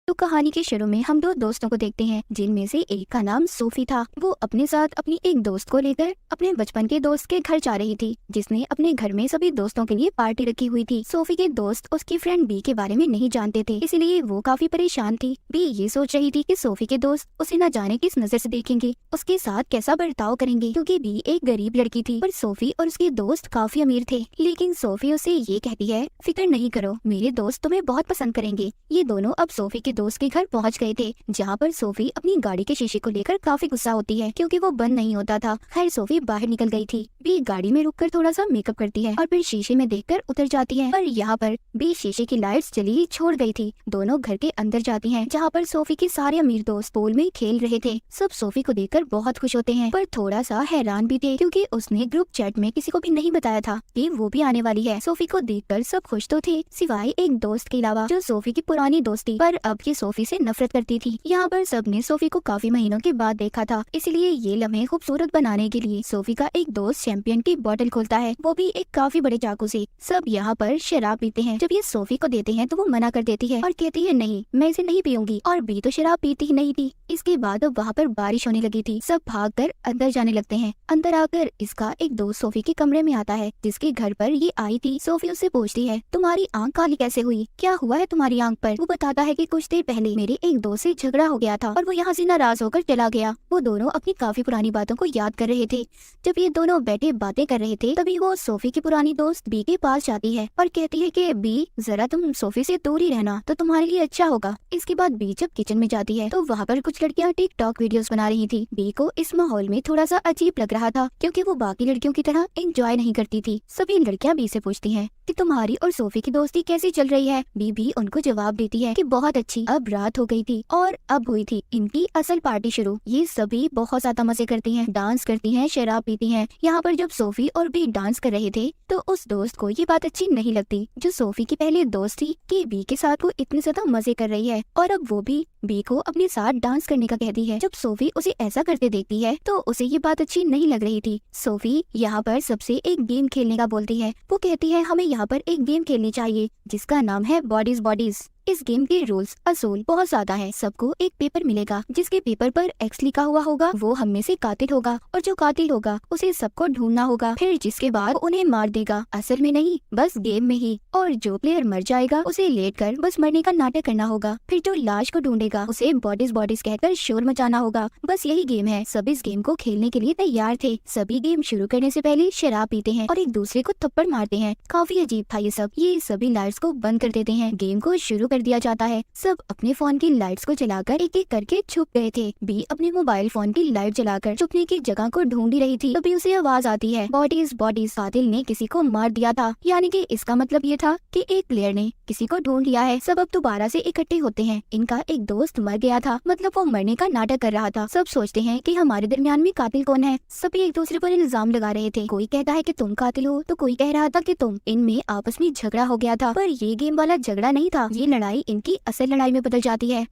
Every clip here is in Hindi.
तो कहानी के शुरू में हम दो दोस्तों को देखते हैं, जिनमें से एक का नाम सोफी था। वो अपने साथ अपनी एक दोस्त को लेकर अपने बचपन के दोस्त के घर जा रही थी, जिसने अपने घर में सभी दोस्तों के लिए पार्टी रखी हुई थी। सोफी के दोस्त उसकी फ्रेंड बी के बारे में नहीं जानते थे, इसलिए वो काफी परेशान थी। बी ये सोच रही थी कि सोफी के दोस्त उसे न जाने किस नजर से देखेंगे, उसके साथ कैसा बर्ताव करेंगे, क्योंकि बी एक गरीब लड़की थी। पर सोफी और उसके दोस्त काफी अमीर थे। लेकिन सोफी उसे ये कहती है, फिक्र नहीं करो, मेरे दोस्त तुम्हें बहुत पसंद करेंगे। ये दोनों अब सोफी के दोस्त के घर पहुंच गए थे, जहां पर सोफी अपनी गाड़ी के शीशे को लेकर काफी गुस्सा होती है, क्योंकि वो बंद नहीं होता था। खैर सोफी बाहर निकल गई थी। बी गाड़ी में रुककर थोड़ा सा मेकअप करती है और फिर शीशे में देखकर उतर जाती है। पर यहाँ पर बी शीशे की लाइट्स जली ही छोड़ गई थी। दोनों घर के अंदर जाती हैं, जहाँ पर सोफी के सारे अमीर दोस्त पूल में खेल रहे थे। सब सोफी को देखकर बहुत खुश होते हैं, पर थोड़ा सा हैरान भी थे, क्योंकि उसने ग्रुप चैट में किसी को भी नहीं बताया था कि वो भी आने वाली है। सोफी को देखकर सब खुश तो थे, सिवाय एक दोस्त के अलावा, जो सोफी की पुरानी दोस्त थी, पर अब ये सोफी से नफरत करती थी। यहाँ पर सबने सोफी को काफी महीनों के बाद देखा था, इसलिए ये लम्हे खूबसूरत बनाने के लिए सोफी का एक दोस्त चैंपियन की बोतल खोलता है, वो भी एक काफी बड़े चाकू से। सब यहाँ पर शराब पीते हैं। जब ये सोफी को देते हैं तो वो मना कर देती है और कहती है, नहीं मैं इसे नहीं पीऊंगी। और बी तो शराब पीती ही नहीं थी। इसके बाद अब वहाँ पर बारिश होने लगी थी। सब भागकर अंदर जाने लगते हैं। अंदर आकर इसका एक दोस्त सोफी के कमरे में आता है, जिसके घर पर ये आई थी। सोफी उससे पूछती है, तुम्हारी आंख काली कैसे हुई, क्या हुआ है तुम्हारी आंख पर? वो बताता है कि कुछ देर पहले मेरे एक दोस्त से झगड़ा हो गया था और वो यहाँ से नाराज होकर चला गया। वो दोनों अपनी काफी पुरानी बातों को याद कर रहे थे। जब ये दोनों बैठे बातें कर रहे थे, तभी वो सोफी की पुरानी दोस्त बी के पास जाती है और कहती है कि बी जरा तुम सोफी से दूर ही रहना तो तुम्हारे लिए अच्छा होगा। इसके बाद बी जब किचन में जाती है तो वहाँ पर कुछ लड़कियाँ टिकटॉक वीडियोस बना रही थी। बी को इस माहौल में थोड़ा सा अजीब लग रहा था, क्योंकि वो बाकी लड़कियों की तरह एंजॉय नहीं करती थी। सभी लड़कियाँ बी से पूछती हैं कि तुम्हारी और सोफी की दोस्ती कैसी चल रही है। बी भी उनको जवाब देती है कि बहुत अच्छी। अब रात हो गई थी और अब हुई थी इनकी असल पार्टी शुरू। ये सभी बहुत ज्यादा मजे करती हैं, डांस करती हैं, शराब पीती हैं। यहाँ पर जब सोफी और बी डांस कर रहे थे तो उस दोस्त को ये बात अच्छी नहीं लगती, जो सोफी की पहले दोस्त थी, कि बी के साथ वो इतने ज्यादा मजे कर रही है और अब वो भी बी को अपने साथ डांस करने का कहती है। जब सोफी उसे ऐसा करते देखती है तो उसे ये बात अच्छी नहीं लग रही थी। सोफी यहाँ पर सबसे एक गेम खेलने का बोलती है। वो कहती है, हमें यहाँ पर एक गेम खेलनी चाहिए जिसका नाम है बॉडीज बॉडीज। इस गेम के रूल्स असूल बहुत ज्यादा है। सबको एक पेपर मिलेगा, जिसके पेपर पर एक्स लिखा हुआ होगा वो हम में से कातिल होगा, और जो कातिल होगा उसे सबको ढूंढना होगा, फिर जिसके बाद उन्हें मार देगा, असल में नहीं बस गेम में ही। और जो प्लेयर मर जाएगा उसे लेटकर बस मरने का नाटक करना होगा। फिर जो लाश को ढूंढेगा उसे बॉडीज बॉडीज कहकर शोर मचाना होगा। बस यही गेम है। सब इस गेम को खेलने के लिए तैयार थे। सभी गेम शुरू करने से पहले शराब पीते हैं और एक दूसरे को थप्पड़ मारते हैं। काफी अजीब था ये सब। ये सभी लाइट्स को बंद कर देते हैं। गेम को शुरू कर दिया जाता है। सब अपने फोन की लाइट्स को जलाकर एक एक करके छुप गए थे। बी अपने मोबाइल फोन की लाइट जलाकर छुपने की जगह को ढूंढ रही थी, तभी उसे आवाज आती है, बॉडीज बॉडीज, कातिल ने किसी को मार दिया था। यानी कि इसका मतलब ये था कि एक प्लेयर ने किसी को ढूंढ लिया है। सब अब दोबारा से इकट्ठे होते हैं। इनका एक दोस्त मर गया था, मतलब वो मरने का नाटक कर रहा था। सब सोचते हैं कि हमारे दरमियान में कातिल कौन है। सभी एक दूसरे पर इल्जाम लगा रहे थे। कोई कहता है कि तुम कातिल हो, तो कोई कह रहा था कि तुम। इनमें आपस में झगड़ा हो गया था, पर ये गेम वाला झगड़ा नहीं था। ये लड़ाई इनकी असल लड़ाई में बदल जाती है।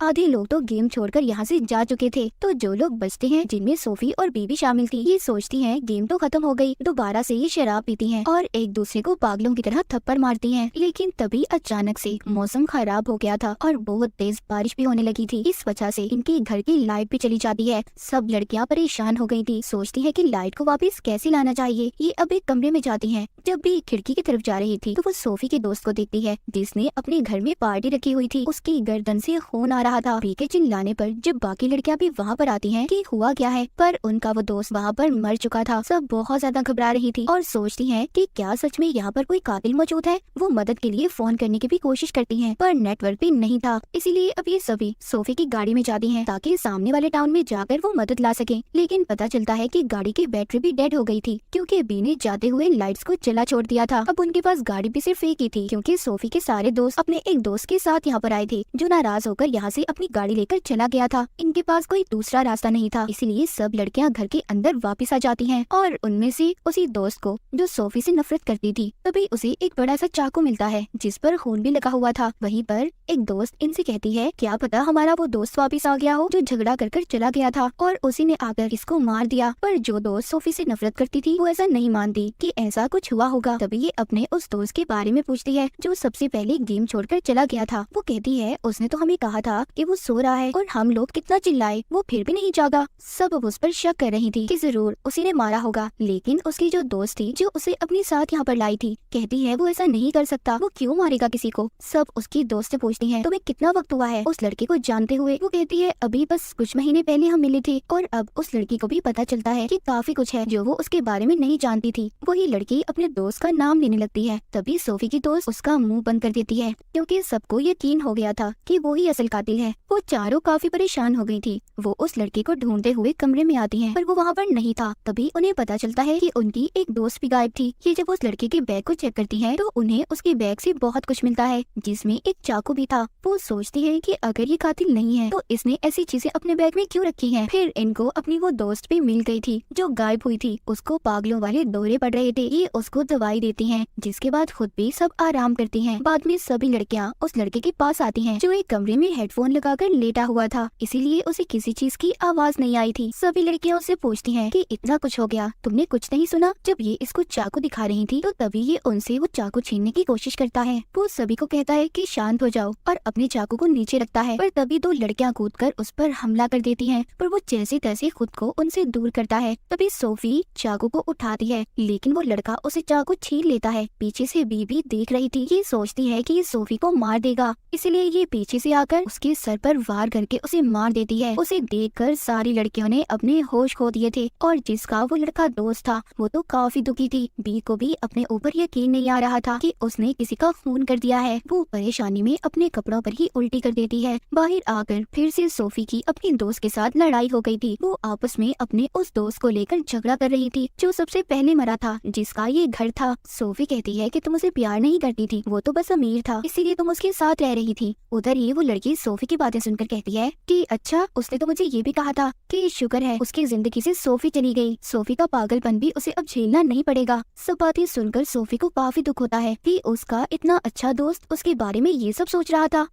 आधे लोग तो गेम छोड़कर यहाँ से जा चुके थे, तो जो लोग बचते हैं, जिनमें सोफी और बी भी शामिल थी, ये सोचती हैं गेम तो खत्म हो गई। दोबारा से ये शराब पीती हैं और एक दूसरे को पागलों की तरह थप्पड़ मारती हैं। लेकिन तभी अचानक से मौसम खराब हो गया था और बहुत तेज बारिश भी होने लगी थी। इस वजह से इनके घर की लाइट भी चली जाती है। सब लड़कियाँ परेशान हो गई थी, सोचती है कि लाइट को वापस कैसे लाना चाहिए। ये अब एक कमरे में जाती है। जब भी खिड़की की तरफ जा रही थी तो वो सोफी के दोस्त को देखती है, जिसने अपने घर में पार्टी रखी हुई थी। उसकी गर्दन से खून आ रहा था। बी के चिल्लाने पर जब बाकी लड़कियां भी वहाँ पर आती हैं कि हुआ क्या है, पर उनका वो दोस्त वहाँ पर मर चुका था। सब बहुत ज्यादा घबरा रही थी और सोचती हैं कि क्या सच में यहाँ पर कोई कातिल मौजूद है। वो मदद के लिए फोन करने की भी कोशिश करती हैं, पर नेटवर्क भी नहीं था। इसीलिए अब ये सभी सोफी की गाड़ी में जाती हैं, ताकि सामने वाले टाउन में जाकर वो मदद ला सके। लेकिन पता चलता है कि गाड़ी की बैटरी भी डेड हो गई थी, क्योंकि बी ने जाते हुए लाइट्स को जला छोड़ दिया था। अब उनके पास गाड़ी भी सिर्फ एक ही थी, क्योंकि सोफी के सारे दोस्त अपने एक दोस्त के साथ यहाँ पर आए थे, जो नाराज होकर यहाँ से से अपनी गाड़ी लेकर चला गया था। इनके पास कोई दूसरा रास्ता नहीं था, इसीलिए सब लड़कियां घर के अंदर वापस आ जाती हैं और उनमें से उसी दोस्त को जो सोफी से नफरत करती थी, तभी उसे एक बड़ा सा चाकू मिलता है जिस पर खून भी लगा हुआ था। वहीं पर एक दोस्त इनसे कहती है, क्या पता हमारा वो दोस्त वापस आ गया हो जो झगड़ा कर चला गया था और उसी ने आकर इसको मार दिया। पर जो दोस्त सोफी से नफरत करती थी वो ऐसा नहीं मानती कि ऐसा कुछ हुआ होगा। तभी ये अपने उस दोस्त के बारे में पूछती है जो सबसे पहले गेम छोड़कर चला गया था। वो कहती है, उसने तो हमें कहा था कि वो सो रहा है और हम लोग कितना चिल्लाए, वो फिर भी नहीं जागा। सब उस पर शक कर रही थी कि जरूर उसी ने मारा होगा, लेकिन उसकी जो दोस्त थी जो उसे अपने साथ यहाँ पर लाई थी, कहती है वो ऐसा नहीं कर सकता, वो क्यों मारेगा किसी को। सब उसकी दोस्त से पूछती है, तुम्हें कितना वक्त हुआ है उस लड़के को जानते हुए। वो कहती है, अभी बस कुछ महीने पहले हम मिले थे। और अब उस लड़की को भी पता चलता है कि काफी कुछ है जो वो उसके बारे में नहीं जानती थी। वही लड़की अपने दोस्त का नाम लेने लगती है। तभी सोफी की दोस्त उसका मुंह बंद कर देती है क्योंकि सबको यकीन हो गया था कि वो ही असल कातिल है। वो चारों काफी परेशान हो गई थी। वो उस लड़के को ढूंढते हुए कमरे में आती हैं, पर वो वहाँ पर नहीं था। तभी उन्हें पता चलता है कि उनकी एक दोस्त भी गायब थी। ये जब उस लड़के के बैग को चेक करती है तो उन्हें उसके बैग से बहुत कुछ मिलता है जिसमें एक चाकू भी था। वो सोचती है कि अगर ये कातिल नहीं है तो इसने ऐसी चीजें अपने बैग में क्यों रखी हैं। फिर इनको अपनी वो दोस्त भी मिल गई थी जो गायब हुई थी। उसको पागलों वाले दौरे पड़ रहे थे। ये उसको दवाई देती हैं, जिसके बाद खुद भी सब आराम करती हैं। बाद में सभी लड़कियां उस लड़के के पास आती हैं जो एक कमरे में हेडफोन लगाकर लेटा हुआ था, इसीलिए उसे किसी चीज की आवाज नहीं आई थी। सभी लड़कियां उससे पूछती हैं कि इतना कुछ हो गया, तुमने कुछ नहीं सुना। जब ये इसको चाकू दिखा रही थी तो तभी ये उनसे वो चाकू छीनने की कोशिश करता है। वो सभी को कहता है कि शांत हो जाओ और अपने चाकू को नीचे रखता है। पर तभी दो लड़कियां कूदकर उस पर हमला कर देती हैं, पर वो जैसे तैसे खुद को उनसे दूर करता है। तभी सोफी चाकू को उठाती है, लेकिन वो लड़का उसे चाकू छीन लेता है। पीछे से बीबी देख रही थी। ये सोचती है कि ये सोफी को मार देगा, इसलिए ये पीछे से आकर उसके सर पर वार करके उसे मार देती है। उसे देखकर सारी लड़कियों ने अपने होश खो दिए थे और जिसका वो लड़का दोस्त था वो तो काफी दुखी थी। बी को भी अपने ऊपर यकीन नहीं आ रहा था कि उसने किसी का खून कर दिया है। वो परेशानी में अपने कपड़ों पर ही उल्टी कर देती है। बाहर आकर फिर से सोफी की अपनी दोस्त के साथ लड़ाई हो गई थी। वो आपस में अपने उस दोस्त को लेकर झगड़ा कर रही थी जो सबसे पहले मरा था, जिसका ये घर था। सोफी कहती है कि तुम उसे प्यार नहीं करती थी, वो तो बस अमीर था इसीलिए तुम उसके साथ रह रही थी। उधर ही वो लड़की सोफी की बातें सुनकर कहती है कि अच्छा, उसने तो मुझे ये भी कहा था कि शुक्र है उसकी जिंदगी से सोफी चली गई, सोफी का पागलपन भी उसे अब झेलना नहीं पड़ेगा। सब बातें सुनकर सोफी को काफी दुख होता है कि उसका इतना अच्छा दोस्त उसके बारे में ये सब सोच रहा था।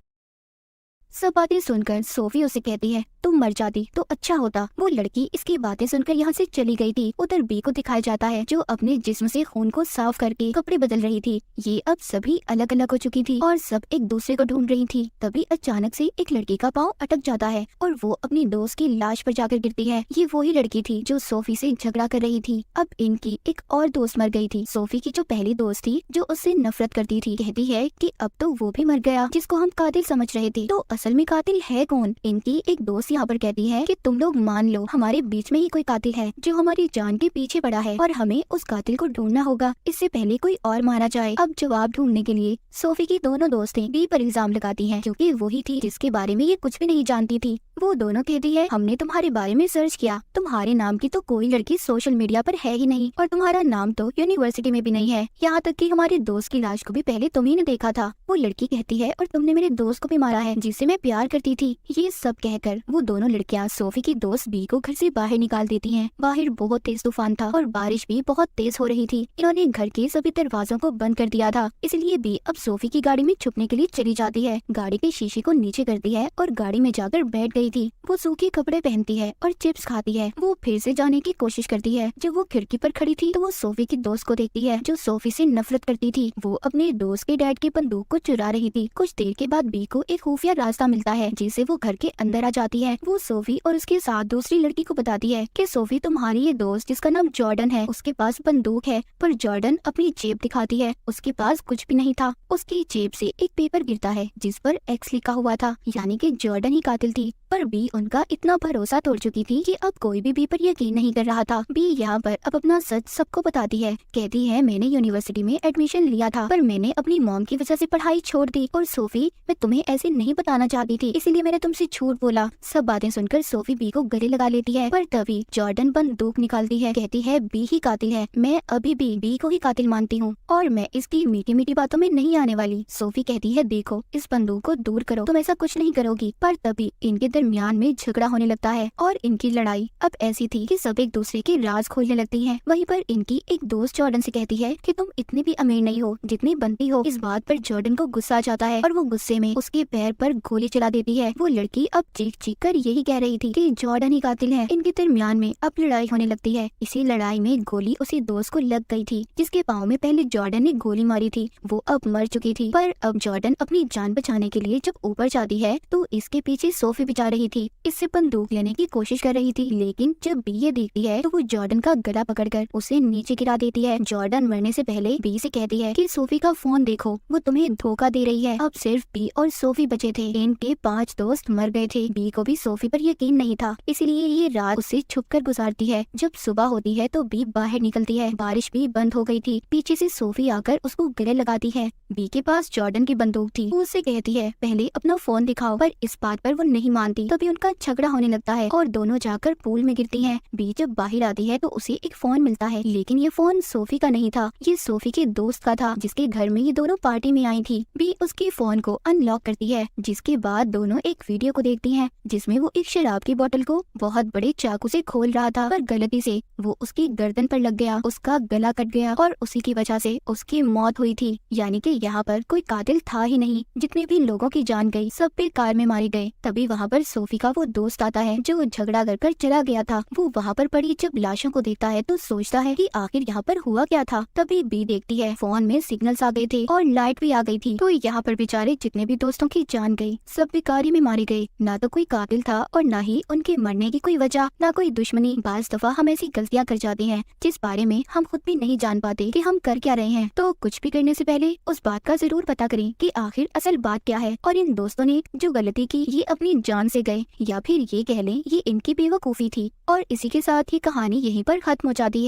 सब बातें सुनकर सोफी उसे कहती है, तुम मर जाती तो अच्छा होता। वो लड़की इसकी बातें सुनकर यहाँ से चली गई थी। उधर बी को दिखाया जाता है जो अपने जिस्म से खून को साफ करके कपड़े बदल रही थी। ये अब सभी अलग अलग हो चुकी थी और सब एक दूसरे को ढूंढ रही थी। तभी अचानक से एक लड़की का पाँव अटक जाता है और वो अपनी दोस्त की लाश पर जाकर गिरती है। ये वही लड़की थी जो सोफी से झगड़ा कर रही थी। अब इनकी एक और दोस्त मर गई थी। सोफी की जो पहली दोस्त थी जो उससे नफरत करती थी, कहती है कि अब तो वो भी मर गया जिसको हम कातिल समझ रहे थे, तो असल में कातिल है कौन। इनकी एक दोस्त यहाँ पर कहती है कि तुम लोग मान लो हमारे बीच में ही कोई कातिल है जो हमारी जान के पीछे पड़ा है और हमें उस कातिल को ढूंढना होगा, इससे पहले कोई और मारा जाए। अब जवाब ढूंढने के लिए सोफी की दोनों दोस्तें बी पर इल्जाम लगाती हैं क्योंकि वही थी जिसके बारे में ये कुछ भी नहीं जानती थी। वो दोनों कहती है, हमने तुम्हारे बारे में सर्च किया, तुम्हारे नाम की तो कोई लड़की सोशल मीडिया पर है ही नहीं और तुम्हारा नाम तो यूनिवर्सिटी में भी नहीं है, यहाँ तक कि हमारे दोस्त की लाश को भी पहले तुम ही ने देखा था। वो लड़की कहती है, और तुमने मेरे दोस्त को भी मारा है जिससे मैं प्यार करती थी। ये सब कहकर वो दोनों लड़कियां सोफी की दोस्त बी को घर से बाहर निकाल देती हैं। बाहर बहुत तेज तूफान था और बारिश भी बहुत तेज हो रही थी। इन्होंने घर के सभी दरवाजों को बंद कर दिया था, इसलिए बी अब सोफी की गाड़ी में छुपने के लिए चली जाती है। गाड़ी के शीशे को नीचे करती है और गाड़ी में जाकर बैठ गई थी। वो सूखे कपड़े पहनती है और चिप्स खाती है। वो फिर से जाने की कोशिश करती है। जब वो खिड़की पर खड़ी थी तो वो सोफी की दोस्त को देखती है जो सोफी से नफरत करती थी। वो अपने दोस्त के डैड की बंदूक को चुरा रही थी। कुछ देर के बाद बी को एक खुफिया रास्ता मिलता है जिससे वो घर के अंदर आ जाती है। वो सोफी और उसके साथ दूसरी लड़की को बताती है कि सोफी, तुम्हारी ये दोस्त जिसका नाम जॉर्डन है, उसके पास बंदूक है। पर जॉर्डन अपनी जेब दिखाती है, उसके पास कुछ भी नहीं था। उसकी जेब से एक पेपर गिरता है जिस पर एक्स लिखा हुआ था, यानी कि जॉर्डन ही कातिल थी। पर और बी उनका इतना भरोसा तोड़ चुकी थी कि अब कोई भी बी पर यकीन नहीं कर रहा था। बी यहाँ पर अब अपना सच सबको बताती है। कहती है मैंने यूनिवर्सिटी में एडमिशन लिया था, पर मैंने अपनी मॉम की वजह से पढ़ाई छोड़ दी। और सोफी, मैं तुम्हें ऐसे नहीं बताना चाहती थी, इसीलिए मैंने तुमसे झूठ बोला। सब बातें सुनकर सोफी बी को गले लगा लेती है, पर तभी जॉर्डन बंदूक निकालती है। कहती है बी ही कातिल है, मैं अभी भी बी को ही कातिल मानती हूँ और मैं इसकी मीठी मीठी बातों में नहीं आने वाली। सोफी कहती है देखो, इस बंदूक को दूर करो, तुम ऐसा कुछ नहीं करोगी। पर तभी इनके दरमियान में झगड़ा होने लगता है और इनकी लड़ाई अब ऐसी थी कि सब एक दूसरे के राज खोलने लगती हैं। वहीं पर इनकी एक दोस्त जॉर्डन से कहती है कि तुम इतनी भी अमीर नहीं हो जितनी बनती हो। इस बात पर जॉर्डन को गुस्सा आ जाता है और वो गुस्से में उसके पैर पर गोली चला देती है। वो लड़की अब चीख चीख कर यही कह रही थी कि जॉर्डन ही कातिल है। इनके दरमियान में अब लड़ाई होने लगती है। इसी लड़ाई में गोली उसी दोस्त को लग गई थी जिसके पाँव में पहले जॉर्डन ने गोली मारी थी। वो अब मर चुकी थी, पर अब जॉर्डन अपनी जान बचाने के लिए जब ऊपर जाती है तो इसके पीछे सोफी भी जा रही थी। इससे बंदूक लेने की कोशिश कर रही थी, लेकिन जब बी ये देखती है तो वो जॉर्डन का गला पकड़कर उसे नीचे गिरा देती है। जॉर्डन मरने से पहले बी से कहती है कि सोफी का फोन देखो, वो तुम्हें धोखा दे रही है। अब सिर्फ बी और सोफी बचे थे। इनके 5 दोस्त मर गए थे। बी को भी सोफी पर यकीन नहीं था, इसलिए ये रात उससे छुपकर गुजारती है। जब सुबह होती है तो बी बाहर निकलती है। बारिश भी बंद हो गई थी। पीछे से सोफी आकर उसको गले लगाती है। बी के पास जॉर्डन की बंदूक थी। वो उससे कहती है पहले अपना फोन दिखाओ, पर इस बात पर वो नहीं मानती। तभी उनका झगड़ा होने लगता है और दोनों जाकर पूल में गिरती हैं। बी जब बाहर आती है तो उसे एक फोन मिलता है, लेकिन ये फोन सोफी का नहीं था, ये सोफी के दोस्त का था जिसके घर में ये दोनों पार्टी में आई थी। बी उसके फोन को अनलॉक करती है, जिसके बाद दोनों एक वीडियो को देखती हैं जिसमें वो एक शराब की बोतल को बहुत बड़े चाकू से खोल रहा था, पर गलती से वो उसकी गर्दन पर लग गया। उसका गला कट गया और उसी की वजह से उसकी मौत हुई थी। यानी कि यहाँ पर कोई कातिल था ही नहीं। जितने भी लोगों की जान गई सब बेकार में मारे गए। तभी वहाँ पर सोफी का वो दोस्त आता है जो झगड़ा कर चला गया था। वो वहाँ पर पड़ी जब लाशों को देखता है तो सोचता है कि आखिर यहाँ पर हुआ क्या था। तभी बी देखती है फोन में सिग्नल्स आ गए थे और लाइट भी आ गई थी। तो यहाँ पर बेचारे जितने भी दोस्तों की जान गई सब बेकारी में मारे गए। ना तो कोई कातिल था और ना ही उनके मरने की कोई वजह, ना कोई दुश्मनी। बाज दफा हम ऐसी गलतियाँ कर जाते हैं जिस बारे में हम खुद भी नहीं जान पाते कि हम कर क्या रहे हैं। तो कुछ भी करने से पहले उस बात का जरूर पता करें कि आखिर असल बात क्या है। और इन दोस्तों ने जो गलती की ये अपनी जान से गए, या फिर ये कह लें ये इनकी बेवकूफी थी। और इसी के साथ ही कहानी यहीं पर खत्म हो जाती है।